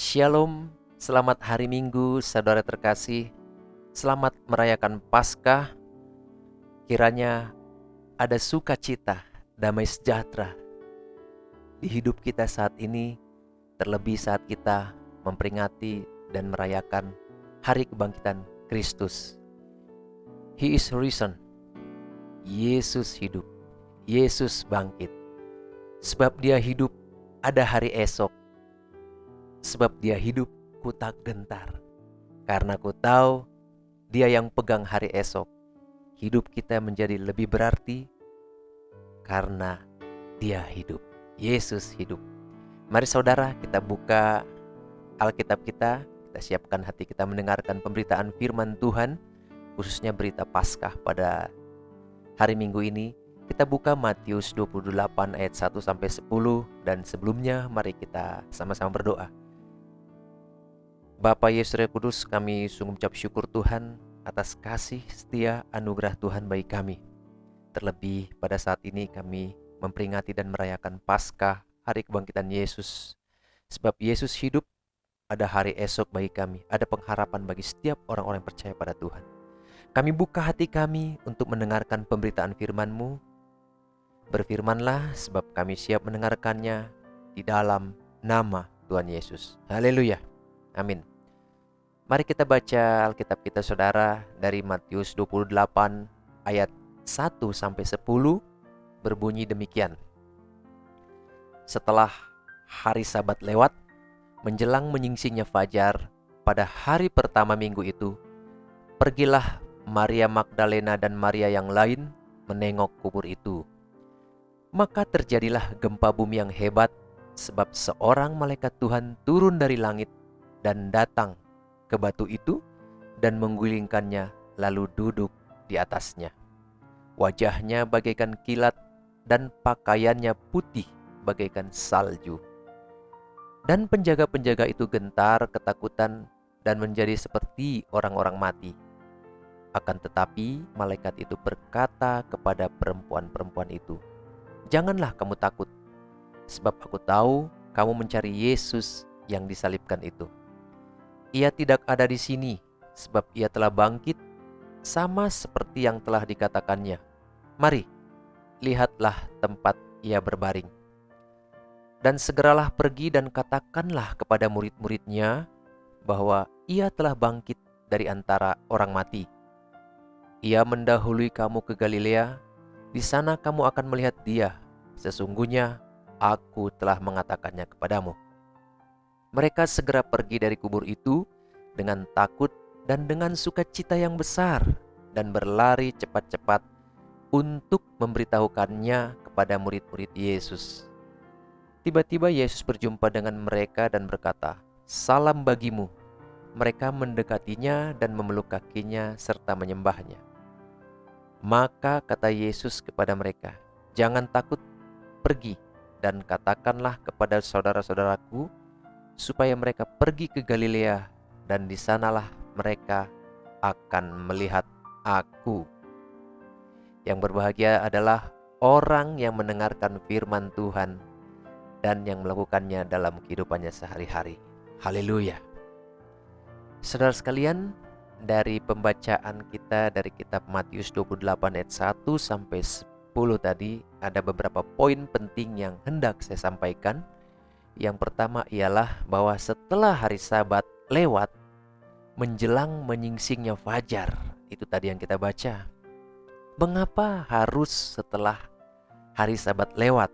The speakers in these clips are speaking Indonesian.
Shalom, selamat hari Minggu, saudara terkasih. Selamat merayakan Paskah. Kiranya ada sukacita, damai sejahtera di hidup kita saat ini, terlebih saat kita memperingati dan merayakan hari kebangkitan Kristus. He is risen. Yesus hidup. Yesus bangkit. Sebab dia hidup, ada hari esok. Sebab dia hidup, ku tak gentar. Karena ku tahu dia yang pegang hari esok. Hidup kita menjadi lebih berarti karena dia hidup. Yesus hidup. Mari saudara, kita buka Alkitab kita. Kita siapkan hati kita mendengarkan pemberitaan firman Tuhan, khususnya berita Paskah pada hari Minggu ini. Kita buka Matius 28 ayat 1-10. Dan sebelumnya mari kita sama-sama berdoa. Bapa Yesus Roh Kudus, kami sungguh mengucap syukur Tuhan atas kasih setia anugerah Tuhan bagi kami. Terlebih pada saat ini kami memperingati dan merayakan Paskah, hari kebangkitan Yesus. Sebab Yesus hidup, ada hari esok bagi kami, ada pengharapan bagi setiap orang-orang yang percaya pada Tuhan. Kami buka hati kami untuk mendengarkan pemberitaan firman-Mu. Berfirmanlah sebab kami siap mendengarkannya di dalam nama Tuhan Yesus. Haleluya. Amin. Mari kita baca Alkitab kita saudara dari Matius 28 ayat 1-10 berbunyi demikian. Setelah hari Sabat lewat, menjelang menyingsingnya fajar, pada hari pertama minggu itu, pergilah Maria Magdalena dan Maria yang lain menengok kubur itu. Maka terjadilah gempa bumi yang hebat, sebab seorang malaikat Tuhan turun dari langit dan datang ke batu itu dan menggulingkannya, lalu duduk di atasnya. Wajahnya bagaikan kilat dan pakaiannya putih bagaikan salju. Dan penjaga-penjaga itu gentar ketakutan dan menjadi seperti orang-orang mati. Akan tetapi malaikat itu berkata kepada perempuan-perempuan itu, "Janganlah kamu takut, sebab aku tahu kamu mencari Yesus yang disalibkan itu. Ia tidak ada di sini, sebab ia telah bangkit, sama seperti yang telah dikatakannya. Mari, lihatlah tempat ia berbaring. Dan segeralah pergi dan katakanlah kepada murid-muridnya bahwa ia telah bangkit dari antara orang mati. Ia mendahului kamu ke Galilea, di sana kamu akan melihat dia. Sesungguhnya aku telah mengatakannya kepadamu." Mereka segera pergi dari kubur itu dengan takut dan dengan sukacita yang besar dan berlari cepat-cepat untuk memberitahukannya kepada murid-murid Yesus. Tiba-tiba Yesus berjumpa dengan mereka dan berkata, "Salam bagimu." Mereka mendekatinya dan memeluk kakinya serta menyembahnya. Maka kata Yesus kepada mereka, "Jangan takut, pergi dan katakanlah kepada saudara-saudaraku supaya mereka pergi ke Galilea, dan di sanalah mereka akan melihat aku." Yang berbahagia adalah orang yang mendengarkan firman Tuhan dan yang melakukannya dalam kehidupannya sehari-hari. Haleluya. Saudara sekalian, dari pembacaan kita dari kitab Matius 28 ayat 1-10 tadi, ada beberapa poin penting yang hendak saya sampaikan. Yang pertama ialah bahwa setelah hari Sabat lewat, menjelang menyingsingnya fajar, itu tadi yang kita baca. Mengapa harus setelah hari Sabat lewat,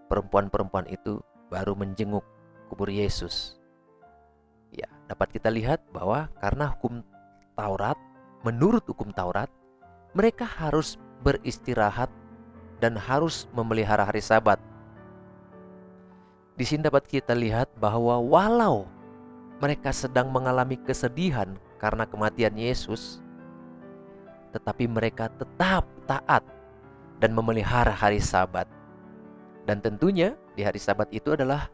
perempuan-perempuan itu baru menjenguk kubur Yesus? Ya, dapat kita lihat bahwa karena hukum Taurat, menurut hukum Taurat, mereka harus beristirahat dan harus memelihara hari Sabat. Di sini dapat kita lihat bahwa walau mereka sedang mengalami kesedihan karena kematian Yesus, tetapi mereka tetap taat dan memelihara hari Sabat. Dan tentunya di hari Sabat itu adalah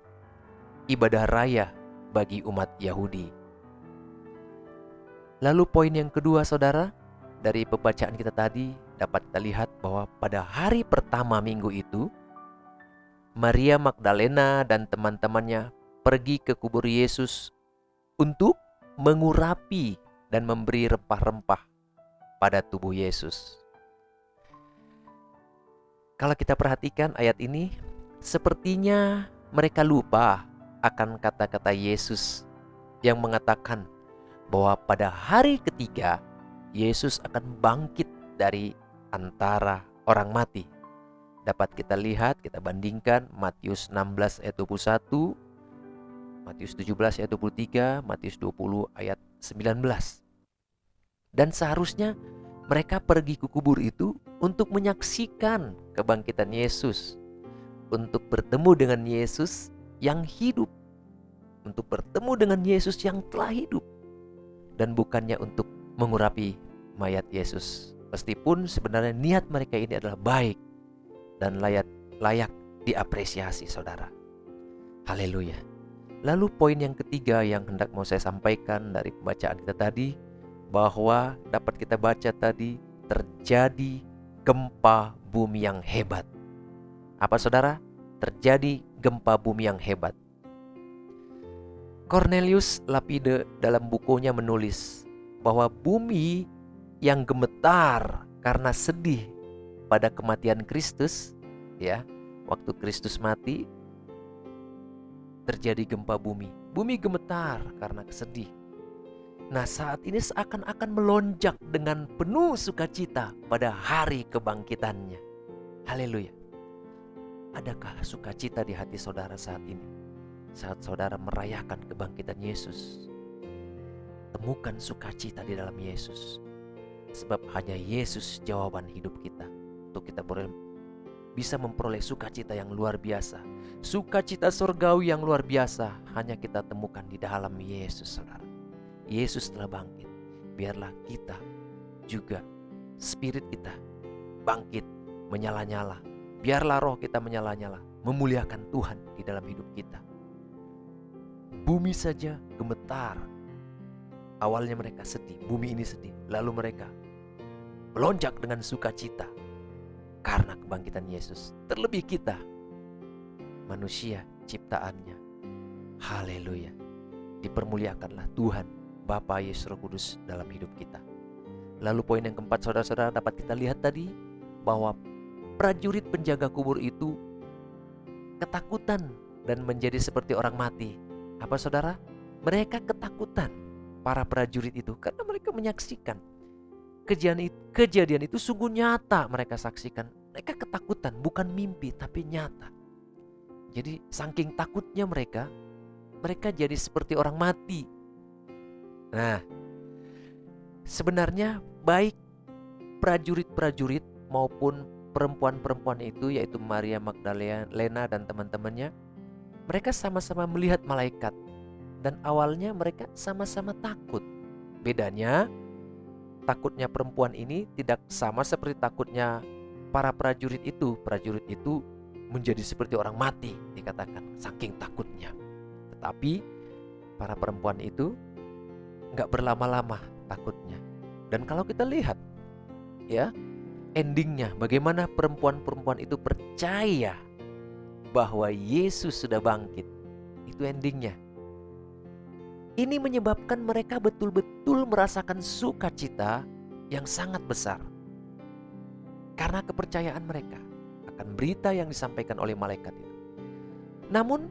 ibadah raya bagi umat Yahudi. Lalu poin yang kedua saudara, dari pembacaan kita tadi dapat kita lihat bahwa pada hari pertama minggu itu, Maria Magdalena dan teman-temannya pergi ke kubur Yesus untuk mengurapi dan memberi rempah-rempah pada tubuh Yesus. Kalau kita perhatikan ayat ini, sepertinya mereka lupa akan kata-kata Yesus yang mengatakan bahwa pada hari ketiga Yesus akan bangkit dari antara orang mati. Dapat kita lihat, kita bandingkan Matius 16 ayat 21, Matius 17 ayat 23, Matius 20 ayat 19. Dan seharusnya mereka pergi ke kubur itu untuk menyaksikan kebangkitan Yesus, untuk bertemu dengan Yesus yang hidup, untuk bertemu dengan Yesus yang telah hidup, dan bukannya untuk mengurapi mayat Yesus. Meskipun sebenarnya niat mereka ini adalah baik dan layak diapresiasi, saudara. Haleluya. Lalu poin yang ketiga yang hendak mau saya sampaikan dari pembacaan kita tadi, bahwa dapat kita baca tadi, terjadi gempa bumi yang hebat. Apa saudara? Terjadi gempa bumi yang hebat. Cornelius Lapide dalam bukunya menulis bahwa bumi yang gemetar karena sedih pada kematian Kristus, ya, waktu Kristus mati, terjadi gempa bumi. Bumi gemetar karena sedih. Nah, saat ini seakan-akan melonjak dengan penuh sukacita pada hari kebangkitannya. Haleluya. Adakah sukacita di hati saudara saat ini? Saat saudara merayakan kebangkitan Yesus, temukan sukacita di dalam Yesus. Sebab hanya Yesus jawaban hidup kita, untuk kita bisa memperoleh sukacita yang luar biasa. Sukacita surgawi yang luar biasa hanya kita temukan di dalam Yesus, saudara. Yesus telah bangkit. Biarlah kita juga, spirit kita bangkit, menyala-nyala. Biarlah roh kita menyala-nyala, memuliakan Tuhan di dalam hidup kita. Bumi saja gemetar. Awalnya mereka sedih, bumi ini sedih. Lalu mereka melonjak dengan sukacita karena kebangkitan Yesus. Terlebih kita, manusia ciptaannya. Haleluya. Dipermuliakanlah Tuhan Bapa, Yesus, Roh Kudus dalam hidup kita. Lalu poin yang keempat, saudara-saudara, dapat kita lihat tadi bahwa prajurit penjaga kubur itu ketakutan dan menjadi seperti orang mati. Apa saudara? Mereka ketakutan, para prajurit itu, karena mereka menyaksikan kejadian itu sungguh nyata. Mereka saksikan, mereka ketakutan, bukan mimpi tapi nyata. Jadi saking takutnya mereka jadi seperti orang mati. Nah, sebenarnya baik prajurit-prajurit maupun perempuan-perempuan itu, yaitu Maria Magdalena dan teman-temannya, mereka sama-sama melihat malaikat. Dan awalnya mereka sama-sama takut. Bedanya, takutnya perempuan ini tidak sama seperti takutnya para prajurit itu. Prajurit itu menjadi seperti orang mati, dikatakan, saking takutnya. Tetapi para perempuan itu gak berlama-lama takutnya. Dan kalau kita lihat, ya, endingnya bagaimana perempuan-perempuan itu percaya bahwa Yesus sudah bangkit. Itu endingnya. Ini menyebabkan mereka betul-betul merasakan sukacita yang sangat besar karena kepercayaan mereka akan berita yang disampaikan oleh malaikat itu. Namun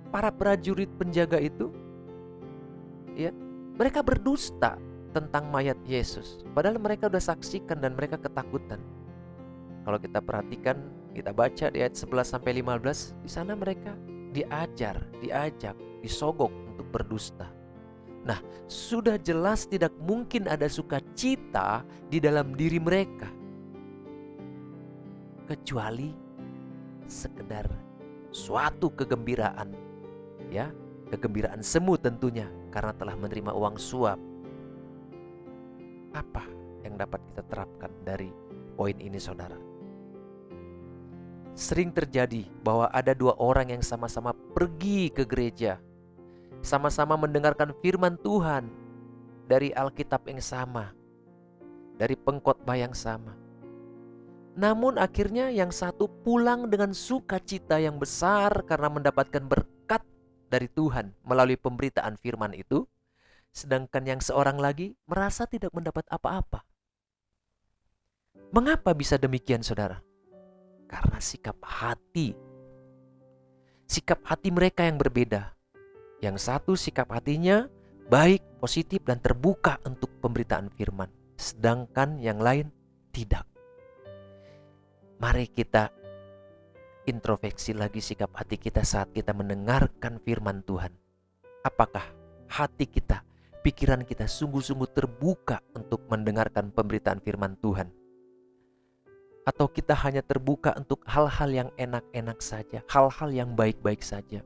para prajurit penjaga itu, ya, mereka berdusta tentang mayat Yesus. Padahal mereka sudah saksikan dan mereka ketakutan. Kalau kita perhatikan, kita baca di ayat 11-15, di sana mereka diajak, disogok untuk berdusta. Nah, sudah jelas tidak mungkin ada sukacita di dalam diri mereka, kecuali sekedar suatu kegembiraan, ya, kegembiraan semu tentunya, karena telah menerima uang suap. Apa yang dapat kita terapkan dari poin ini, saudara? Sering terjadi bahwa ada dua orang yang sama-sama pergi ke gereja, sama-sama mendengarkan firman Tuhan dari Alkitab yang sama, dari pengkhotbah yang sama. Namun akhirnya yang satu pulang dengan sukacita yang besar karena mendapatkan berkat dari Tuhan melalui pemberitaan firman itu, sedangkan yang seorang lagi merasa tidak mendapat apa-apa. Mengapa bisa demikian, saudara? Karena sikap hati mereka yang berbeda. Yang satu sikap hatinya baik, positif, dan terbuka untuk pemberitaan firman, sedangkan yang lain tidak. Mari kita introspeksi lagi sikap hati kita saat kita mendengarkan firman Tuhan. Apakah hati kita, pikiran kita sungguh-sungguh terbuka untuk mendengarkan pemberitaan firman Tuhan? Atau kita hanya terbuka untuk hal-hal yang enak-enak saja, hal-hal yang baik-baik saja?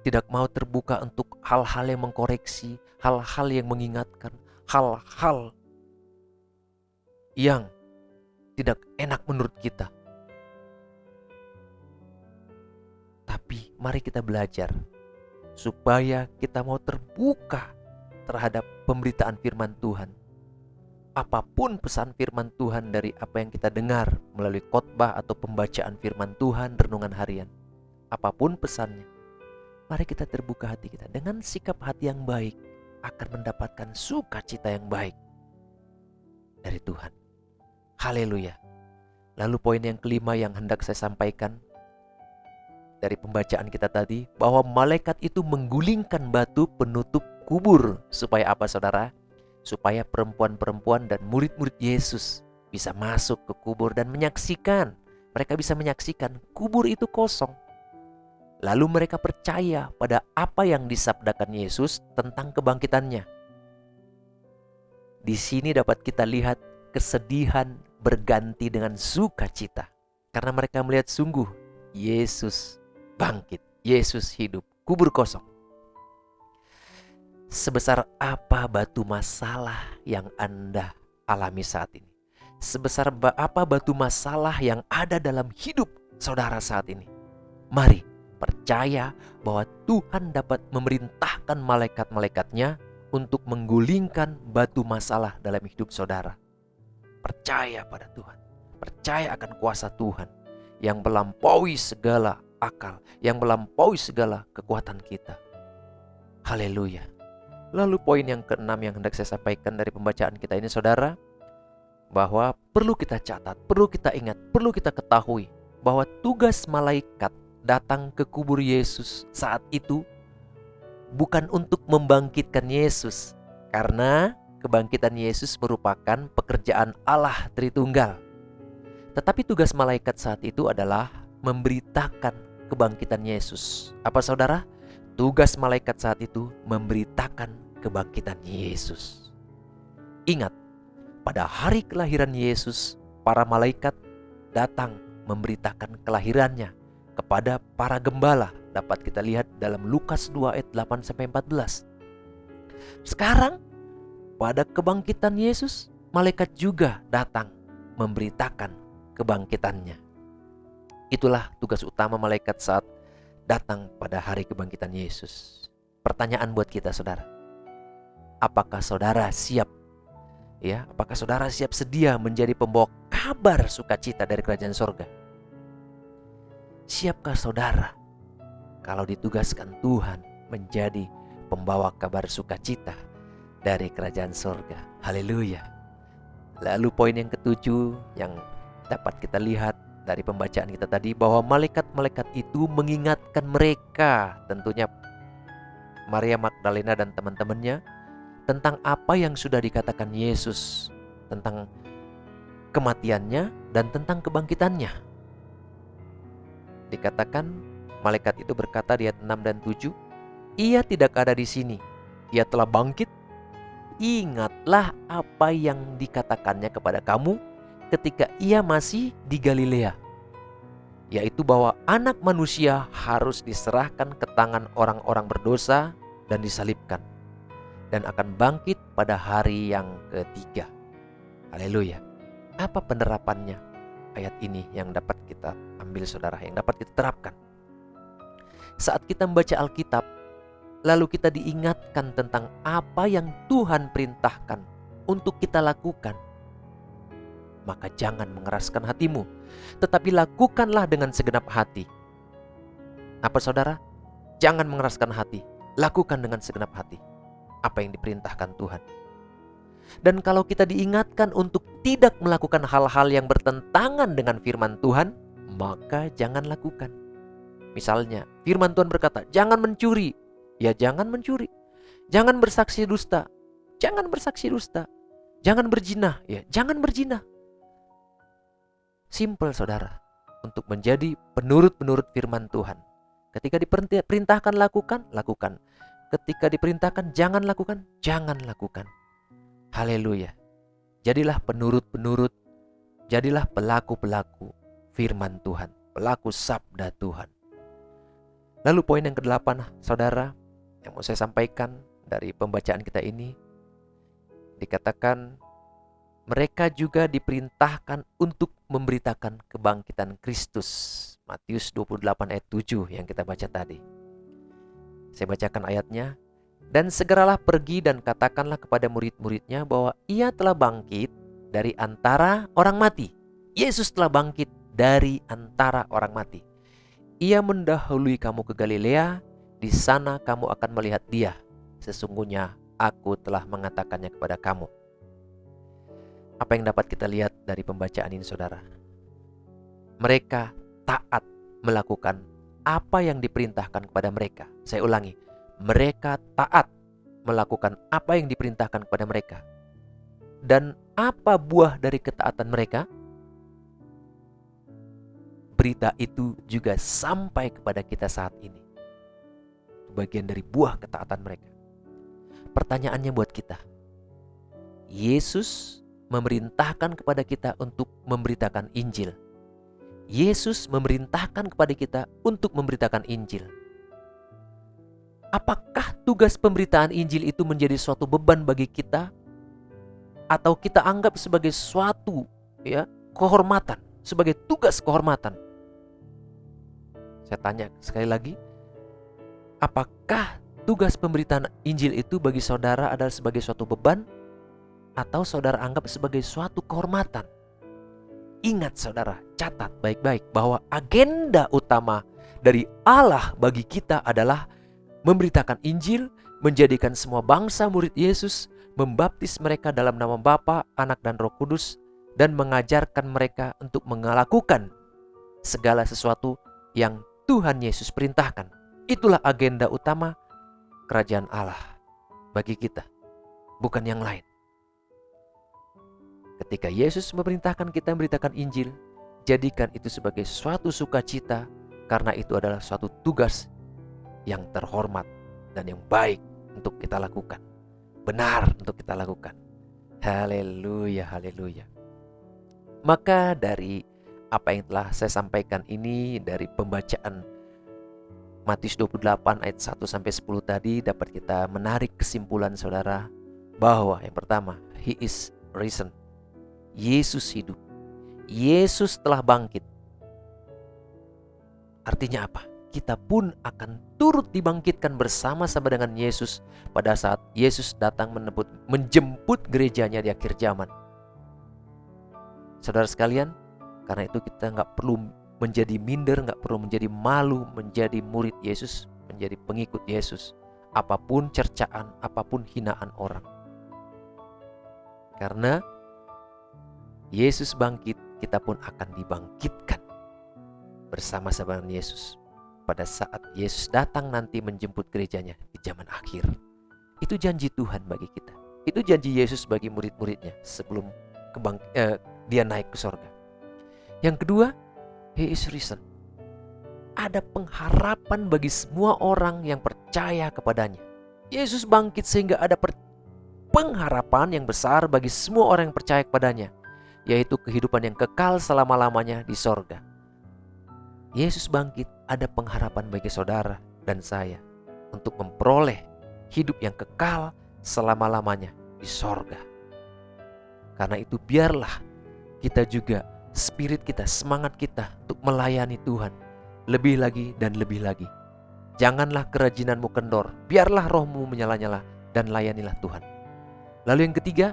Tidak mau terbuka untuk hal-hal yang mengkoreksi, hal-hal yang mengingatkan, hal-hal yang tidak enak menurut kita. Tapi mari kita belajar supaya kita mau terbuka terhadap pemberitaan firman Tuhan. Apapun pesan firman Tuhan dari apa yang kita dengar melalui khotbah atau pembacaan firman Tuhan, renungan harian, apapun pesannya, mari kita terbuka hati kita dengan sikap hati yang baik, akan mendapatkan sukacita yang baik dari Tuhan. Haleluya. Lalu poin yang kelima yang hendak saya sampaikan dari pembacaan kita tadi, bahwa malaikat itu menggulingkan batu penutup kubur. Supaya apa, saudara? Supaya perempuan-perempuan dan murid-murid Yesus bisa masuk ke kubur dan menyaksikan. Mereka bisa menyaksikan kubur itu kosong. Lalu mereka percaya pada apa yang disabdakan Yesus tentang kebangkitannya. Di sini dapat kita lihat kesedihan berganti dengan sukacita. Karena mereka melihat sungguh Yesus bangkit, Yesus hidup, kubur kosong. Sebesar apa batu masalah yang Anda alami saat ini? Sebesar apa batu masalah yang ada dalam hidup saudara saat ini? Mari percaya bahwa Tuhan dapat memerintahkan malaikat-malaikatnya untuk menggulingkan batu masalah dalam hidup saudara. Percaya pada Tuhan, percaya akan kuasa Tuhan yang melampaui segala akal, yang melampaui segala kekuatan kita. Haleluya. Lalu poin yang keenam yang hendak saya sampaikan dari pembacaan kita ini, saudara, bahwa perlu kita catat, perlu kita ingat, perlu kita ketahui bahwa tugas malaikat datang ke kubur Yesus saat itu bukan untuk membangkitkan Yesus, karena kebangkitan Yesus merupakan pekerjaan Allah Tritunggal. Tetapi tugas malaikat saat itu adalah memberitakan kebangkitan Yesus. Apa, saudara? Tugas malaikat saat itu memberitakan kebangkitan Yesus. Ingat, pada hari kelahiran Yesus, para malaikat datang memberitakan kelahirannya kepada para gembala. Dapat kita lihat dalam Lukas 2 ayat 8-14. Sekarang, pada kebangkitan Yesus, malaikat juga datang memberitakan kebangkitannya. Itulah tugas utama malaikat saat datang pada hari kebangkitan Yesus. Pertanyaan buat kita, saudara. Apakah saudara siap? Apakah saudara siap sedia menjadi pembawa kabar sukacita dari kerajaan sorga? Siapkah saudara kalau ditugaskan Tuhan menjadi pembawa kabar sukacita dari kerajaan sorga? Haleluya. Lalu poin yang ketujuh yang dapat kita lihat dari pembacaan kita tadi, bahwa malaikat-malaikat itu mengingatkan mereka, tentunya Maria Magdalena dan teman-temannya, tentang apa yang sudah dikatakan Yesus, tentang kematiannya dan tentang kebangkitannya. Dikatakan malaikat itu berkata di ayat 6 dan 7, "Ia tidak ada di sini, ia telah bangkit. Ingatlah apa yang dikatakannya kepada kamu ketika ia masih di Galilea, yaitu bahwa anak manusia harus diserahkan ke tangan orang-orang berdosa dan disalibkan, dan akan bangkit pada hari yang ketiga." Haleluya. Apa penerapannya ayat ini yang dapat kita ambil, saudara, yang dapat kita terapkan? Saat kita membaca Alkitab, lalu kita diingatkan tentang apa yang Tuhan perintahkan untuk kita lakukan, maka jangan mengeraskan hatimu, tetapi lakukanlah dengan segenap hati. Apa saudara? Jangan mengeraskan hati, lakukan dengan segenap hati apa yang diperintahkan Tuhan. Dan kalau kita diingatkan untuk tidak melakukan hal-hal yang bertentangan dengan firman Tuhan, maka jangan lakukan. Misalnya, firman Tuhan berkata, jangan mencuri. Ya jangan mencuri. Jangan bersaksi dusta. Jangan bersaksi dusta. Jangan berzina. Ya jangan berzina. Simple saudara. Untuk menjadi penurut-penurut firman Tuhan. Ketika diperintahkan lakukan, lakukan. Ketika diperintahkan jangan lakukan, jangan lakukan. Haleluya. Jadilah penurut-penurut, jadilah pelaku-pelaku firman Tuhan, pelaku sabda Tuhan. Lalu poin yang ke-8, saudara, yang mau saya sampaikan dari pembacaan kita ini, dikatakan mereka juga diperintahkan untuk memberitakan kebangkitan Kristus. Matius 28 ayat 7 yang kita baca tadi. Saya bacakan ayatnya. Dan segeralah pergi dan katakanlah kepada murid-muridnya bahwa ia telah bangkit dari antara orang mati. Yesus telah bangkit dari antara orang mati. Ia mendahului kamu ke Galilea, di sana kamu akan melihat dia. Sesungguhnya aku telah mengatakannya kepada kamu. Apa yang dapat kita lihat dari pembacaan ini saudara? Mereka taat melakukan apa yang diperintahkan kepada mereka. Saya ulangi, mereka taat melakukan apa yang diperintahkan kepada mereka. Dan apa buah dari ketaatan mereka? Berita itu juga sampai kepada kita saat ini. Bagian dari buah ketaatan mereka. Pertanyaannya buat kita, Yesus memerintahkan kepada kita untuk memberitakan Injil. Yesus memerintahkan kepada kita untuk memberitakan Injil. Apakah tugas pemberitaan Injil itu menjadi suatu beban bagi kita? Atau kita anggap sebagai suatu kehormatan, sebagai tugas kehormatan? Saya tanya sekali lagi, apakah tugas pemberitaan Injil itu bagi saudara adalah sebagai suatu beban? Atau saudara anggap sebagai suatu kehormatan? Ingat saudara, catat baik-baik bahwa agenda utama dari Allah bagi kita adalah memberitakan Injil, menjadikan semua bangsa murid Yesus, membaptis mereka dalam nama Bapa, Anak dan Roh Kudus, dan mengajarkan mereka untuk melakukan segala sesuatu yang Tuhan Yesus perintahkan. Itulah agenda utama kerajaan Allah bagi kita, bukan yang lain. Ketika Yesus memerintahkan kita memberitakan Injil, jadikan itu sebagai suatu sukacita, karena itu adalah suatu tugas yang terhormat dan yang baik untuk kita lakukan. Benar untuk kita lakukan. Haleluya, haleluya. Maka dari apa yang telah saya sampaikan ini, dari pembacaan Matius 28 ayat 1 sampai 10 tadi, dapat kita menarik kesimpulan saudara bahwa yang pertama, He is risen. Yesus hidup. Yesus telah bangkit. Artinya apa? Kita pun akan turut dibangkitkan bersama-sama dengan Yesus pada saat Yesus datang menjemput gerejanya di akhir zaman. Saudara sekalian, karena itu kita gak perlu menjadi minder, gak perlu menjadi malu menjadi murid Yesus, menjadi pengikut Yesus. Apapun cercaan, apapun hinaan orang. Karena Yesus bangkit, kita pun akan dibangkitkan bersama-sama dengan Yesus pada saat Yesus datang nanti menjemput gerejanya di zaman akhir. Itu janji Tuhan bagi kita. Itu janji Yesus bagi murid-muridnya sebelum dia naik ke sorga. Yang kedua, He is risen. Ada pengharapan bagi semua orang yang percaya kepadanya. Yesus bangkit sehingga ada pengharapan yang besar bagi semua orang yang percaya kepadanya, yaitu kehidupan yang kekal selama-lamanya di sorga. Yesus bangkit, ada pengharapan bagi saudara dan saya untuk memperoleh hidup yang kekal selama-lamanya di sorga. Karena itu biarlah kita juga, spirit kita, semangat kita untuk melayani Tuhan lebih lagi dan lebih lagi. Janganlah kerajinanmu kendor, biarlah rohmu menyala-nyala dan layanilah Tuhan. Lalu yang ketiga,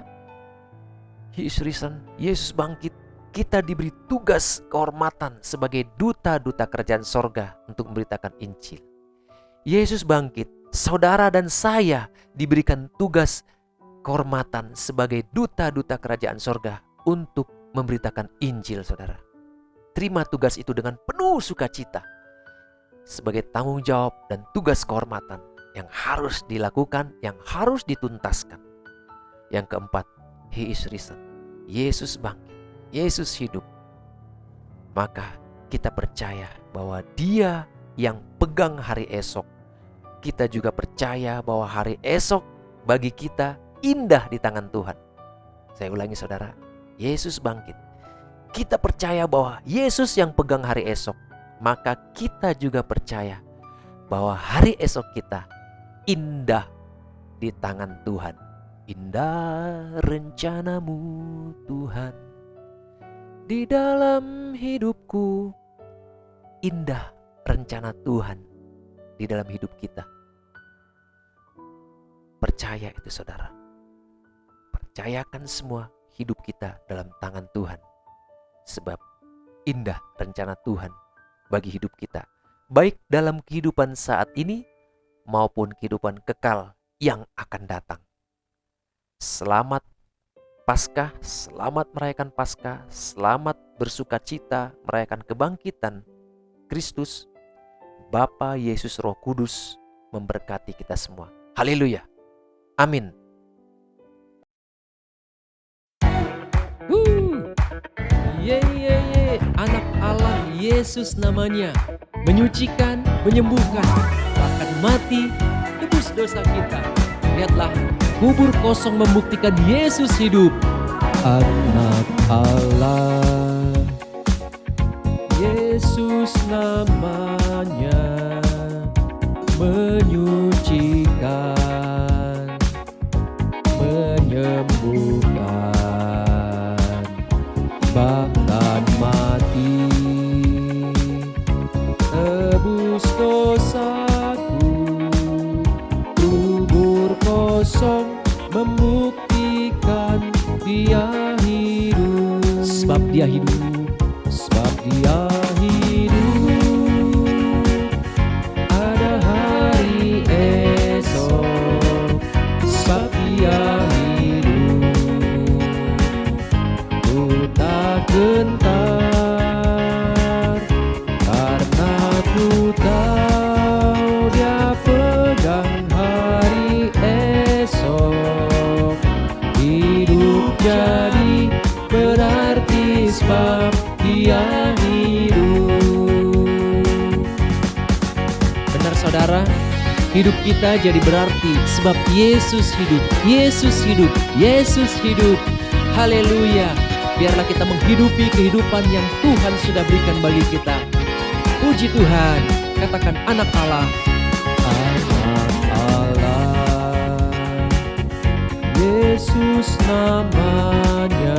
He is risen. Yesus bangkit. kita diberi tugas kehormatan sebagai duta-duta kerajaan sorga untuk memberitakan Injil. Yesus bangkit, saudara dan saya diberikan tugas kehormatan sebagai duta-duta kerajaan sorga untuk memberitakan Injil, saudara. Terima tugas itu dengan penuh sukacita sebagai tanggung jawab dan tugas kehormatan yang harus dilakukan, yang harus dituntaskan. Yang keempat, He is risen. Yesus bangkit, Yesus hidup. Maka kita percaya bahwa Dia yang pegang hari esok. Kita juga percaya bahwa hari esok bagi kita indah di tangan Tuhan. Saya ulangi, saudara, Yesus bangkit. Kita percaya bahwa Yesus yang pegang hari esok. Maka kita juga percaya bahwa hari esok kita indah di tangan Tuhan. Indah rencanamu, Tuhan, di dalam hidupku. Indah rencana Tuhan di dalam hidup kita. Percaya itu, saudara. Percayakan semua hidup kita dalam tangan Tuhan. Sebab indah rencana Tuhan bagi hidup kita, baik dalam kehidupan saat ini maupun kehidupan kekal yang akan datang. Selamat Paskah, selamat merayakan Paskah, selamat bersuka cita merayakan kebangkitan Kristus. Bapa, Yesus, Roh Kudus memberkati kita semua. Haleluya. Amin. Anak Allah Yesus namanya, menyucikan, menyembuhkan, bahkan mati tebus dosa kita. Lihatlah, kubur kosong membuktikan Yesus hidup. Anak Allah Yesus namanya, menyucikan, menyembuhkan, bahkan mati tebus dosaku. Kubur kosong membuktikan Dia hidup. Sebab Dia hidup, sebab Dia hidup. Ada hari esok, sebab Dia hidup. Ku tak gentar, karena ku tahu Dia pegang hari esok. Hidup jadi berarti sebab Dia hidup. Benar, saudara, hidup kita jadi berarti sebab Yesus hidup. Yesus hidup, Yesus hidup. Haleluya. Biarlah kita menghidupi kehidupan yang Tuhan sudah berikan bagi kita. Puji Tuhan. Katakan, anak Allah. Anak Allah, Yesus namanya,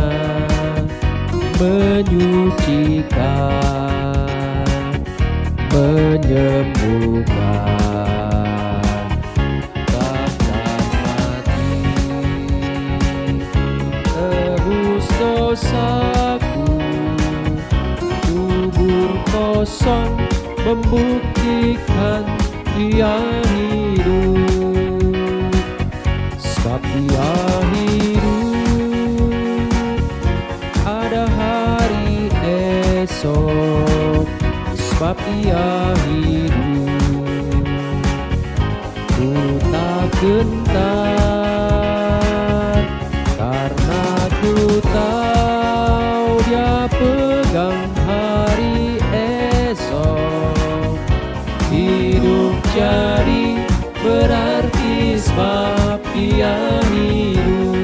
menyucikan, menyembuhkan, bahkan mati tebus dosaku. Kubur kosong membuktikan Dia hidup. Sebab Dia hidup, ada hari esok. Sebab Dia hidup, ku tak gentar, karena ku tahu Dia pegang hari esok. Hidup jadi berarti sebab Dia hidup.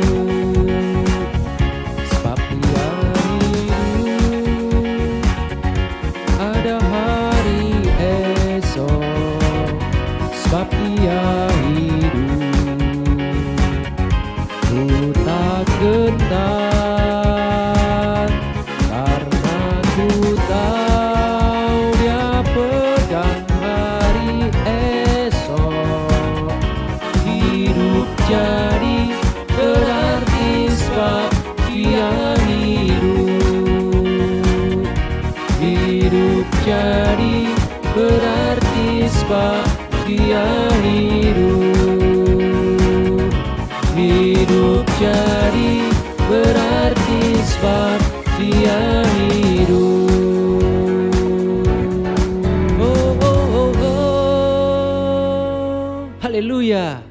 Sebab Dia hidup, ada hari esok. Sebab Dia hidup, ku tak gentar, karena ku tahu Dia pegang hari esok. Hidup jadi berarti sebab Dia hidup. sebab dia hidup. Hidup jadi berarti sebab dia hidup. Oh, oh, oh, oh. Haleluya.